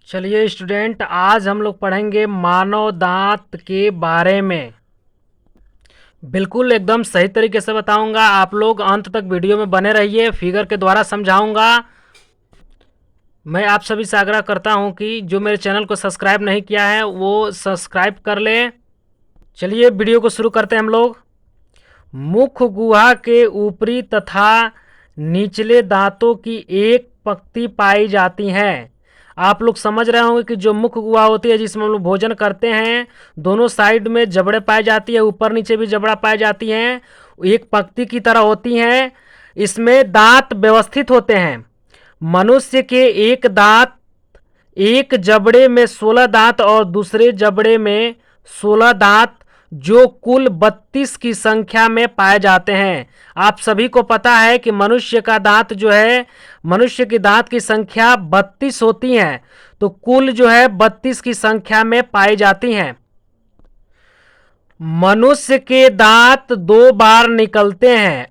चलिए स्टूडेंट, आज हम लोग पढ़ेंगे मानव दांत के बारे में। बिल्कुल एकदम सही तरीके से बताऊंगा। आप लोग अंत तक वीडियो में बने रहिए, फिगर के द्वारा समझाऊंगा। मैं आप सभी से आग्रह करता हूं कि जो मेरे चैनल को सब्सक्राइब नहीं किया है वो सब्सक्राइब कर लें। चलिए वीडियो को शुरू करते हैं हम लोग। मुख गुहा के ऊपरी तथा निचले दांतों की एक पंक्ति पाई जाती है। आप लोग समझ रहे होंगे कि जो मुख गुहा होती है जिसमें हम लोग भोजन करते हैं, दोनों साइड में जबड़े पाई जाती है, ऊपर नीचे भी जबड़ा पाई जाती हैं, एक पंक्ति की तरह होती हैं। इसमें दांत व्यवस्थित होते हैं। मनुष्य के एक दांत, एक जबड़े में 16 दांत और दूसरे जबड़े में 16 दांत, जो कुल 32 की संख्या में पाए जाते हैं। आप सभी को पता है कि मनुष्य का दांत जो है, मनुष्य की दांत की संख्या 32 होती है, तो कुल जो है 32 की संख्या में पाई जाती हैं। मनुष्य के दांत 2 बार निकलते हैं,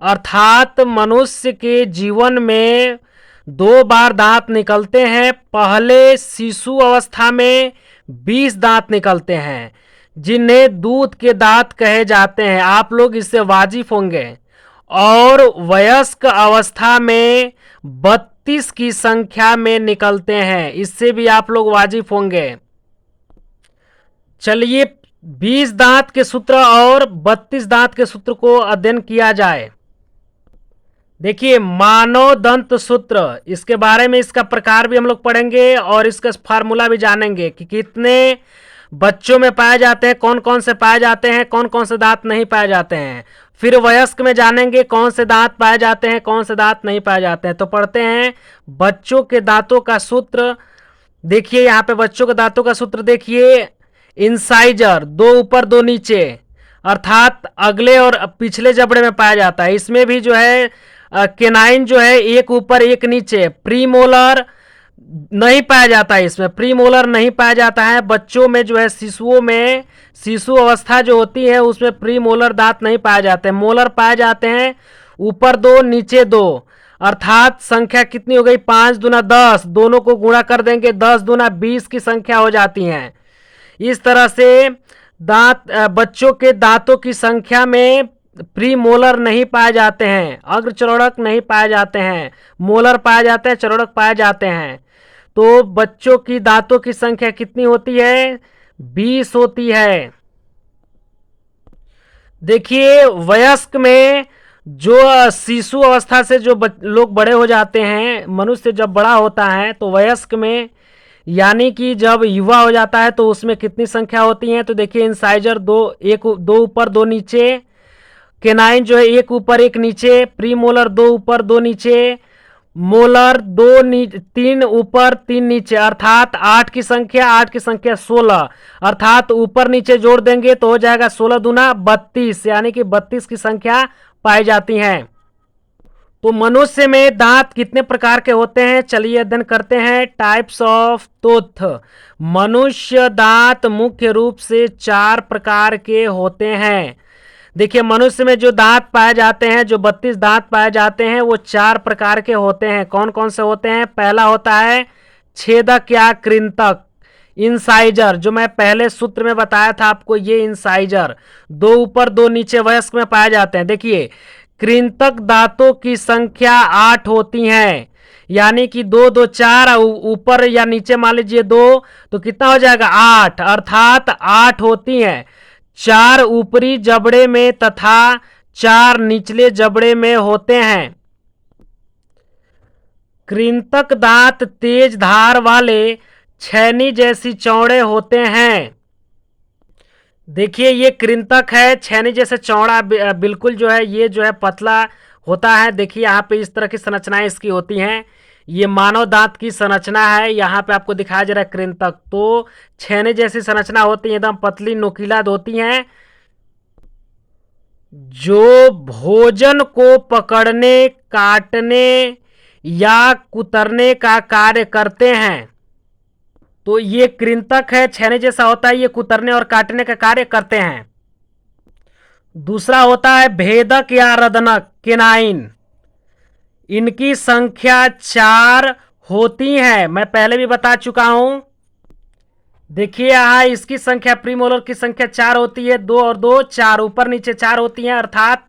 अर्थात मनुष्य के जीवन में 2 बार दांत निकलते हैं। पहले शिशु अवस्था में 20 दांत निकलते हैं, जिन्हें दूध के दांत कहे जाते हैं। आप लोग इससे वाजिब होंगे। और वयस्क अवस्था में 32 की संख्या में निकलते हैं, इससे भी आप लोग वाजिब होंगे। चलिए 20 दांत के सूत्र और 32 दांत के सूत्र को अध्ययन किया जाए। देखिए मानव दंत सूत्र, इसके बारे में इसका प्रकार भी हम लोग पढ़ेंगे और इसका फार्मूला भी जानेंगे कि कितने बच्चों में पाए जाते हैं, कौन कौन से पाए जाते हैं, कौन कौन से दांत नहीं पाए जाते हैं। फिर वयस्क में जानेंगे कौन से दांत पाए जाते हैं, कौन से दांत नहीं पाए जाते हैं। तो पढ़ते हैं बच्चों के दांतों का सूत्र। देखिए यहाँ पे बच्चों के दांतों का सूत्र देखिए। इंसाइजर 2 ऊपर 2 नीचे, अर्थात अगले और पिछले जबड़े में पाया जाता है। इसमें भी जो है केनाइन जो है 1 ऊपर 1 नीचे। प्रीमोलर नहीं पाया जाता है, इसमें प्रीमोलर नहीं पाया जाता है। बच्चों में जो है, शिशुओं में, शिशु अवस्था जो होती है उसमें प्रीमोलर दांत नहीं पाए जाते हैं। मोलर पाए जाते हैं, ऊपर 2 नीचे 2, अर्थात संख्या कितनी हो गई, 5 दूना 10, दोनों को गुणा कर देंगे 10 दूना 20 की संख्या हो जाती है। इस तरह से दांत, बच्चों के दांतों की संख्या में प्री मोलर नहीं पाए जाते हैं, अग्र चरोड़क नहीं पाए जाते हैं, मोलर पाए जाते हैं, चरोड़क पाए जाते हैं। तो बच्चों की दांतों की संख्या कितनी होती है, 20 होती है। देखिए वयस्क में जो शिशु अवस्था से जो लोग बड़े हो जाते हैं, मनुष्य जब बड़ा होता है तो वयस्क में, यानी कि जब युवा हो जाता है तो उसमें कितनी संख्या होती है। तो देखिए इंसाइजर 2 ऊपर 2 नीचे, केनाइन जो है 1 ऊपर 1 नीचे, प्रीमोलर 2 ऊपर 2 नीचे, मोलर 3 ऊपर 3 नीचे, अर्थात 8 की संख्या 16, अर्थात ऊपर नीचे जोड़ देंगे तो हो जाएगा 16 दूना 32, यानी कि 32 की संख्या पाई जाती है। तो मनुष्य में दांत कितने प्रकार के होते हैं, चलिए अध्ययन करते हैं। Types of tooth. मनुष्य दांत मुख्य रूप से 4 प्रकार के होते हैं। देखिए मनुष्य में जो दांत पाए जाते हैं, जो 32 दांत पाए जाते हैं, वो 4 प्रकार के होते हैं। कौन कौन से होते हैं, पहला होता है छेदक या कृंतक, इंसाइजर, जो मैं पहले सूत्र में बताया था आपको, ये इंसाइजर 2 ऊपर 2 नीचे वयस्क में पाए जाते हैं। देखिए कृंतक दांतों की संख्या 8 होती है, यानी कि 2 2 4, ऊपर या नीचे मान लीजिए 2, तो कितना हो जाएगा 8, अर्थात 8 होती हैं। 4 ऊपरी जबड़े में तथा 4 निचले जबड़े में होते हैं। कृंतक दांत तेज धार वाले छैनी जैसी चौड़े होते हैं। देखिए ये कृंतक है, छैनी जैसे चौड़ा, बिल्कुल जो है ये जो है पतला होता है। देखिए यहाँ पे इस तरह की संरचनाएं इसकी होती हैं। ये मानव दांत की संरचना है, यहाँ पे आपको दिखाया जा रहा है कृंतक। तो छैनी जैसी संरचना होती है, एकदम पतली नुकीला होती हैं, जो भोजन को पकड़ने, काटने या कुतरने का कार्य करते हैं। तो ये कृंतक है, छैनी जैसा होता है, ये कुतरने और काटने का कार्य करते हैं। दूसरा होता है भेदक या रदनक, केनाइन। इनकी संख्या 4 होती हैं, मैं पहले भी बता चुका हूं। देखिए यहाँ इसकी संख्या प्रीमोलर की संख्या 4 होती है, 2 और 2 4, ऊपर नीचे 4 होती हैं, अर्थात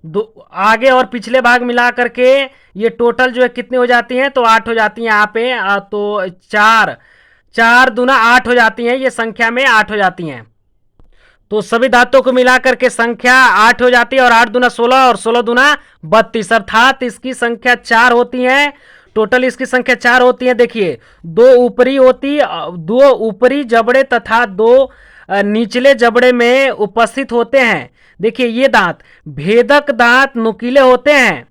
दो आगे और पिछले भाग मिला करके ये टोटल जो है कितनी हो जाती हैं, तो 8 हो जाती हैं यहाँ पे। तो 4 4 दूना 8 हो जाती हैं, ये संख्या में 8 हो जाती हैं। तो सभी धातुओं को मिलाकर के संख्या 8 हो जाती है, और 8 दूना 16 और 16 दूना 32, अर्थात इसकी संख्या 4 होती है। टोटल इसकी संख्या 4 होती है। देखिए दो ऊपरी जबड़े तथा 2 निचले जबड़े में उपस्थित होते हैं। देखिए ये दांत भेदक दांत नुकीले होते हैं।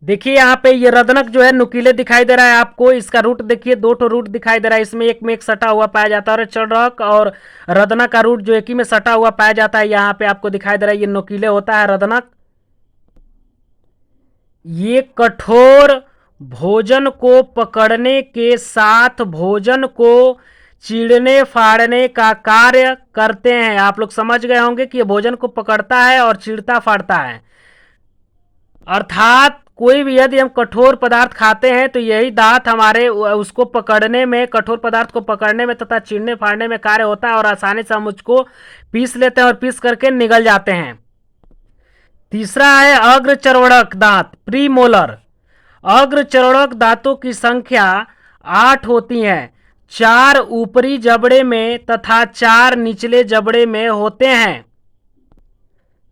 देखिए यहाँ पे ये रदनक जो है नुकीले दिखाई दे रहा है आपको। इसका रूट देखिए, 2 ठो रूट दिखाई दे रहा है, इसमें एक में एक सटा हुआ पाया जाता है, और चढ़क और रदनक का रूट जो एक ही में सटा हुआ पाया जाता है। यहाँ पे आपको दिखाई दे रहा है ये नुकीले होता है रदनक। ये कठोर भोजन को पकड़ने के साथ भोजन को चीरने फाड़ने का कार्य करते हैं। आप लोग समझ गए होंगे कि ये भोजन को पकड़ता है और चीरता फाड़ता है, अर्थात कोई भी यदि हम कठोर पदार्थ खाते हैं तो यही दांत हमारे उसको पकड़ने में, कठोर पदार्थ को पकड़ने में तथा चीरने फाड़ने में कार्य होता है, और आसानी से हम उसको पीस लेते हैं और पीस करके निगल जाते हैं। तीसरा है अग्रचर्वणक दांत प्रीमोलर। अग्रचर्वणक दांतों की संख्या 8 होती है, 4 ऊपरी जबड़े में तथा 4 निचले जबड़े में होते हैं।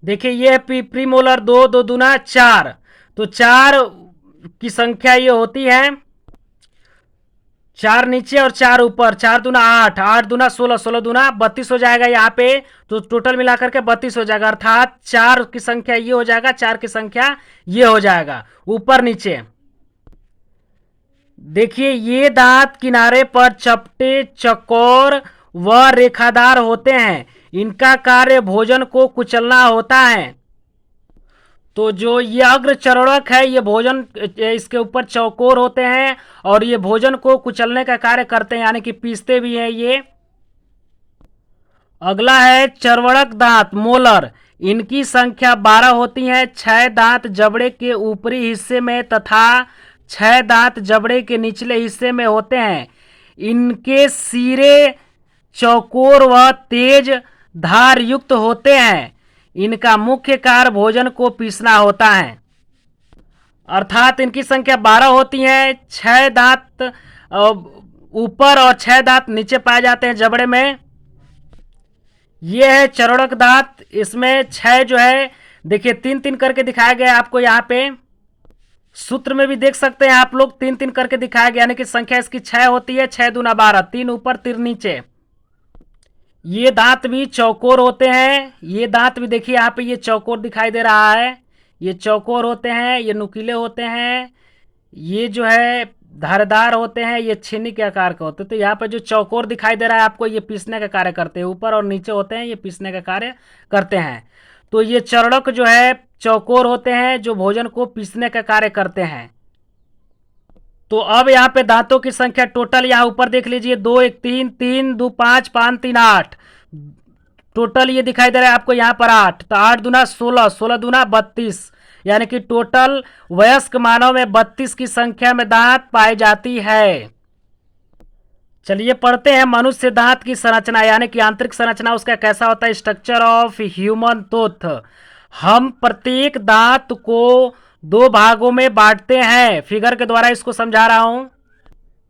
देखिए ये प्रीमोलर, 2 2 दूना 4, तो 4 की संख्या ये होती है, 4 नीचे और 4 ऊपर, 4 दूना 8, 8 दूना 16, 16 दूना 32 हो जाएगा यहाँ पे। तो टोटल मिलाकर के 32 हो जाएगा, अर्थात 4 की संख्या ये हो जाएगा, 4 की संख्या ये हो जाएगा ऊपर नीचे। देखिए ये दांत किनारे पर चपटे, चौकोर व रेखादार होते हैं। इनका कार्य भोजन को कुचलना होता है। तो जो ये अग्रचर्वणक है, ये भोजन, इसके ऊपर चौकोर होते हैं और ये भोजन को कुचलने का कार्य करते हैं, यानी कि पीसते भी हैं ये। अगला है चर्वणक दांत मोलर। इनकी संख्या 12 होती है, 6 दांत जबड़े के ऊपरी हिस्से में तथा 6 दांत जबड़े के निचले हिस्से में होते हैं। इनके सिरे चौकोर व तेज धार युक्त होते हैं। इनका मुख्य कार्य भोजन को पीसना होता है, अर्थात इनकी संख्या 12 होती है, 6 दांत ऊपर और 6 दांत नीचे पाए जाते हैं जबड़े में। यह है चर्वणक दांत। इसमें 6 जो है, देखिए 3 3 करके दिखाया गया है आपको, यहाँ पे सूत्र में भी देख सकते हैं आप लोग, 3 3 करके दिखाया गया, यानी कि संख्या इसकी 6 होती है, 6 दूना 12, 3 ऊपर 3 नीचे। ये दांत भी चौकोर होते हैं। ये दांत भी देखिए यहाँ पे ये चौकोर दिखाई दे रहा है, ये चौकोर होते हैं, ये नुकीले होते हैं, ये जो है धारदार होते हैं, ये छीनी के आकार के होते हैं। तो यहाँ पे जो चौकोर दिखाई दे रहा है आपको, ये पीसने का कार्य करते हैं, ऊपर और नीचे होते हैं, ये पीसने का कार्य करते हैं। तो ये चर्वणक जो है चौकोर होते हैं, जो भोजन को पीसने का कार्य करते हैं। तो अब यहाँ पे दांतों की संख्या टोटल यहाँ ऊपर देख लीजिए, 2 1 3 3 2 5 5 3 8, टोटल ये दिखाई दे रहा है आपको यहाँ पर 8। तो 8 दूना 16, 16 दूना 32, यानी कि टोटल वयस्क मानव में 32 की संख्या में दांत पाई जाती है। चलिए पढ़ते हैं मनुष्य दांत की संरचना, यानी कि आंतरिक संरचना उसका कैसा होता है। Structure of human tooth. हम प्रत्येक दांत को 2 भागों में बांटते हैं। फिगर के द्वारा इसको समझा रहा हूं।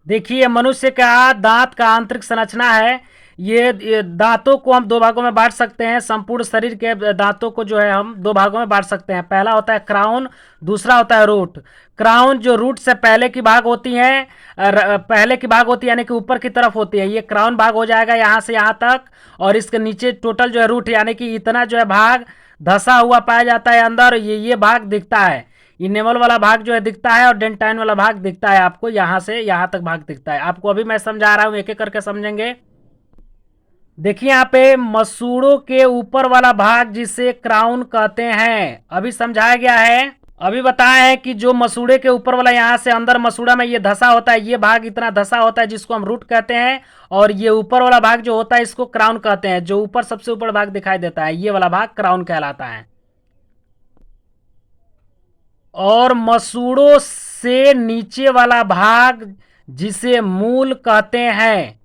देखिए मनुष्य का दांत का आंतरिक संरचना है। ये दांतों को हम 2 भागों में बांट सकते हैं। संपूर्ण शरीर के दांतों को जो है हम 2 भागों में बांट सकते हैं। पहला होता है क्राउन, दूसरा होता है रूट। क्राउन जो रूट से पहले की भाग होती है, यानी कि ऊपर की तरफ होती है, ये क्राउन भाग हो जाएगा यहाँ से यहाँ तक, और इसके नीचे टोटल जो है रूट, यानी कि इतना जो है भाग धसा हुआ पाया जाता है अंदर। ये भाग दिखता है, इनेमल वाला भाग जो है दिखता है, और डेंटाइन वाला भाग दिखता है आपको, यहाँ से यहाँ तक भाग दिखता है आपको। अभी मैं समझा रहा हूँ, एक एक करके समझेंगे। देखिए यहाँ पे मसूड़ों के ऊपर वाला भाग जिसे क्राउन कहते हैं, अभी समझाया गया है। अभी बताया है कि जो मसूड़े के ऊपर वाला, यहाँ से अंदर मसूड़ा में ये धसा होता है, ये भाग इतना धसा होता है जिसको हम रूट कहते हैं, और ये ऊपर वाला भाग जो होता है इसको क्राउन कहते हैं। जो ऊपर सबसे ऊपर भाग दिखाई देता है, ये वाला भाग क्राउन कहलाता है। और मसूड़ों से नीचे वाला भाग जिसे मूल कहते हैं।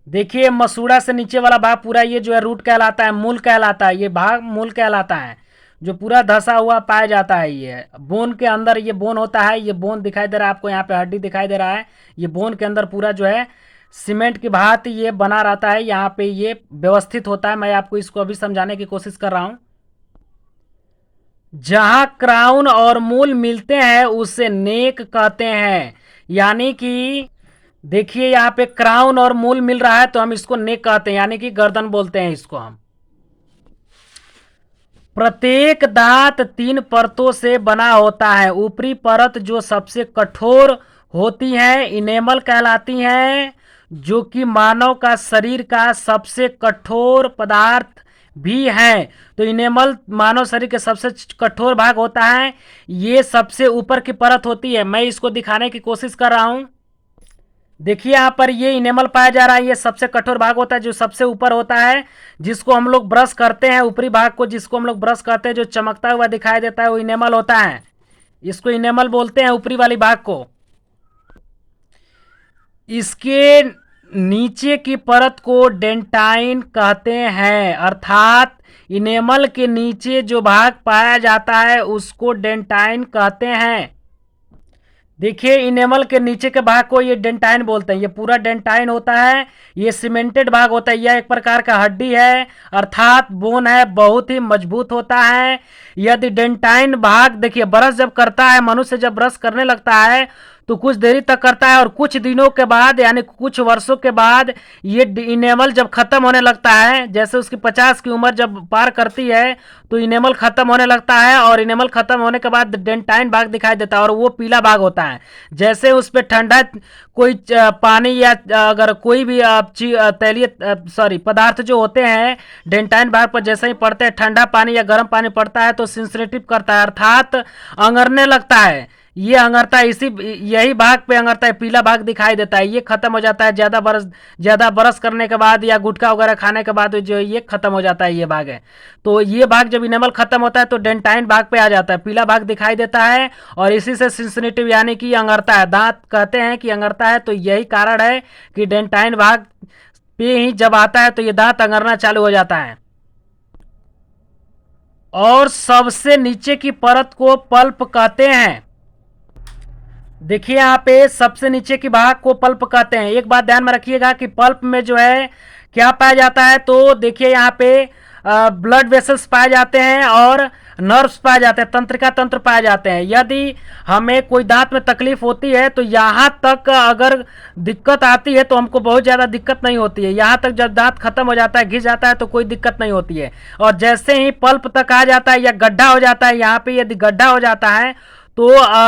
देखिए मसूड़ा से नीचे वाला भाग पूरा ये जो है रूट कहलाता है, मूल कहलाता है, ये भाग मूल कहलाता है, जो पूरा धसा हुआ पाया जाता है। ये बोन के अंदर ये बोन होता है, ये बोन दिखाई दे रहा है आपको, यहाँ पे हड्डी दिखाई दे रहा है, ये बोन के अंदर पूरा जो है सीमेंट की भांति ये बना रहता है, यहाँ पे ये व्यवस्थित होता है। मैं आपको इसको अभी समझाने की कोशिश कर रहा हूँ। जहां क्राउन और मूल मिलते हैं उसे नेक कहते हैं। यानी कि देखिए यहाँ पे क्राउन और मूल मिल रहा है तो हम इसको नेक कहते हैं, यानी कि गर्दन बोलते हैं इसको हम। प्रत्येक दांत 3 परतों से बना होता है। ऊपरी परत जो सबसे कठोर होती है इनेमल कहलाती है, जो कि मानव का शरीर का सबसे कठोर पदार्थ भी है। तो इनेमल मानव शरीर के सबसे कठोर भाग होता है, ये सबसे ऊपर की परत होती है। मैं इसको दिखाने की कोशिश कर रहा हूं। देखिए यहाँ पर ये इनेमल पाया जा रहा है, ये सबसे कठोर भाग होता है जो सबसे ऊपर होता है, जिसको हम लोग ब्रश करते हैं। ऊपरी भाग को जिसको हम लोग ब्रश करते हैं जो चमकता हुआ दिखाई देता है वो इनेमल होता है, इसको इनेमल बोलते हैं ऊपरी वाली भाग को। इसके नीचे की परत को डेंटाइन कहते हैं, अर्थात इनेमल के नीचे जो भाग पाया जाता है उसको डेंटाइन कहते हैं। देखिए इनेमल के नीचे के भाग को ये डेंटाइन बोलते हैं, ये पूरा डेंटाइन होता है, ये सीमेंटेड भाग होता है, यह एक प्रकार का हड्डी है अर्थात बोन है, बहुत ही मजबूत होता है। यदि डेंटाइन भाग देखिए ब्रश जब करता है, मनुष्य जब ब्रश करने लगता है तो कुछ देरी तक करता है और कुछ दिनों के बाद यानी कुछ वर्षों के बाद ये इनेमल जब खत्म होने लगता है, जैसे उसकी 50 की उम्र जब पार करती है तो इनेमल खत्म होने लगता है और इनेमल खत्म होने के बाद डेंटाइन भाग दिखाई देता है और वो पीला भाग होता है। जैसे उस पर ठंडा कोई पानी या अगर कोई भी तैलीय पदार्थ जो होते हैं डेंटाइन भाग पर जैसे ही पड़ते हैं, ठंडा पानी या गर्म पानी पड़ता है तो सेंसिटिव करता है अर्थात अंगरने लगता है। ये अंगरता है, इसी यही भाग पे अंगरता है, पीला भाग दिखाई देता है, ये खत्म हो जाता है ज़्यादा बरस करने के बाद या गुटखा वगैरह खाने के बाद जो ये खत्म हो जाता है, ये भाग है। तो ये भाग जब इनेमल खत्म होता है तो डेंटाइन भाग पे आ जाता है, पीला भाग दिखाई देता है और इसी से सिंसिनेटिव यानी कि अंगरता है, दांत कहते हैं कि अंगरता है। तो यही कारण है कि डेंटाइन भाग पे ही जब आता है तो ये दांत अंगरना चालू हो जाता है। और सबसे नीचे की परत को पल्प कहते हैं। देखिए यहाँ पे सबसे नीचे की भाग को पल्प कहते हैं। एक बात ध्यान में रखिएगा कि पल्प में जो है क्या पाया जाता है, तो देखिए यहाँ पे ब्लड वेसल्स पाए जाते हैं और नर्व्स पाए जाते हैं, तंत्रिका तंत्र पाए जाते हैं। यदि हमें कोई दांत में तकलीफ होती है तो यहाँ तक अगर दिक्कत आती है तो हमको बहुत ज़्यादा दिक्कत नहीं होती है, यहाँ तक जब दांत खत्म हो जाता है, घिस जाता है तो कोई दिक्कत नहीं होती है। और जैसे ही पल्प तक आ जाता है या गड्ढा हो जाता है, यहाँ पे यदि गड्ढा हो जाता है तो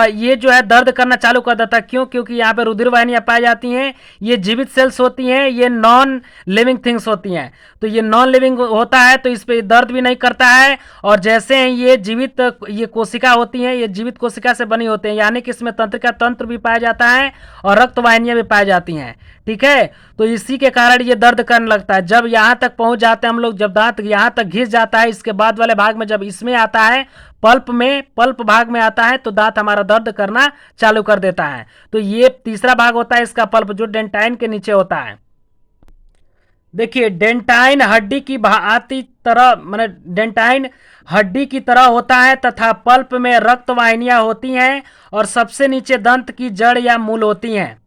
ये जो है दर्द करना चालू कर देता है। क्यों? क्योंकि यहाँ पे रुधिर वाहिनियाँ पाई जाती हैं, ये जीवित सेल्स होती हैं, ये नॉन लिविंग थिंग्स होती हैं। तो ये नॉन लिविंग होता है तो इस पर दर्द भी नहीं करता है। और जैसे ये जीवित ये कोशिका होती हैं, ये जीवित कोशिका से बनी होती हैं, यानी कि इसमें तंत्रिका तंत्र भी पाया जाता है और रक्त वाहिनियाँ भी पाई जाती हैं। ठीक है, तो इसी के कारण ये दर्द करने लगता है। जब यहाँ तक पहुँच जाते हैं हम लोग, जब दांत यहाँ तक घिस जाता है, इसके बाद वाले भाग में जब इसमें आता है पल्प भाग में आता है तो दांत हमारा दर्द करना चालू कर देता है। तो ये तीसरा भाग होता है इसका पल्प, जो डेंटाइन के नीचे होता है। देखिए डेंटाइन हड्डी की भांति तरह माने डेंटाइन हड्डी की तरह होता है तथा पल्प में रक्त वाहिनियां होती हैं और सबसे नीचे दंत की जड़ या मूल होती हैं।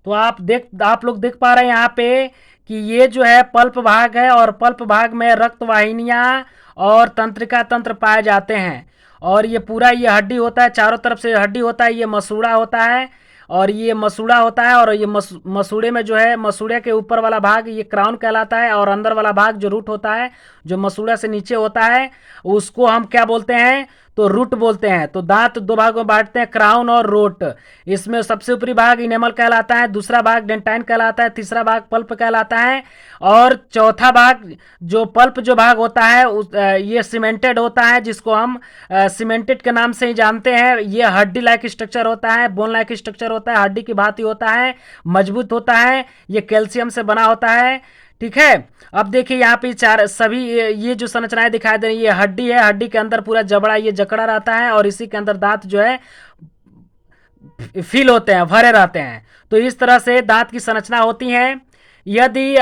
तो आप लोग देख पा रहे हैं यहाँ पे कि ये जो है पल्प भाग है और पल्प भाग में रक्त वाहिनियां और तंत्रिका तंत्र पाए जाते हैं। और ये पूरा ये हड्डी होता है, चारों तरफ से हड्डी होता है, ये मसूड़ा होता है और ये मसूड़ा होता है। और ये मसूड़े में जो है, मसूड़े के ऊपर वाला भाग ये क्राउन कहलाता है और अंदर वाला भाग जो रूट होता है, जो मसूड़ा से नीचे होता है, उसको हम क्या बोलते हैं, तो रूट बोलते हैं। तो दांत दो भागों में बांटते हैं, क्राउन और रूट। इसमें सबसे ऊपरी भाग इनेमल कहलाता है, दूसरा भाग डेंटाइन कहलाता है, तीसरा भाग पल्प कहलाता है और चौथा भाग जो पल्प जो भाग होता है ये सीमेंटेड होता है, जिसको हम सीमेंटेड के नाम से ही जानते हैं। ये हड्डी लाइक स्ट्रक्चर होता है, बोन लाइक स्ट्रक्चर होता है, हड्डी की भांति होता है, मजबूत होता है, ये कैल्शियम से बना होता है। ठीक है। अब देखिए यहाँ पे चार सभी ये जो संरचनाएं दिखाई दे रही है, ये हड्डी है, हड्डी के अंदर पूरा जबड़ा ये जकड़ा रहता है और इसी के अंदर दांत जो है फिल होते हैं, भरे रहते हैं। तो इस तरह से दांत की संरचना होती है। यदि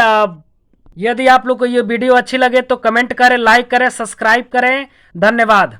यदि आप लोग को ये वीडियो अच्छी लगे तो कमेंट करें, लाइक करें, सब्सक्राइब करें। धन्यवाद।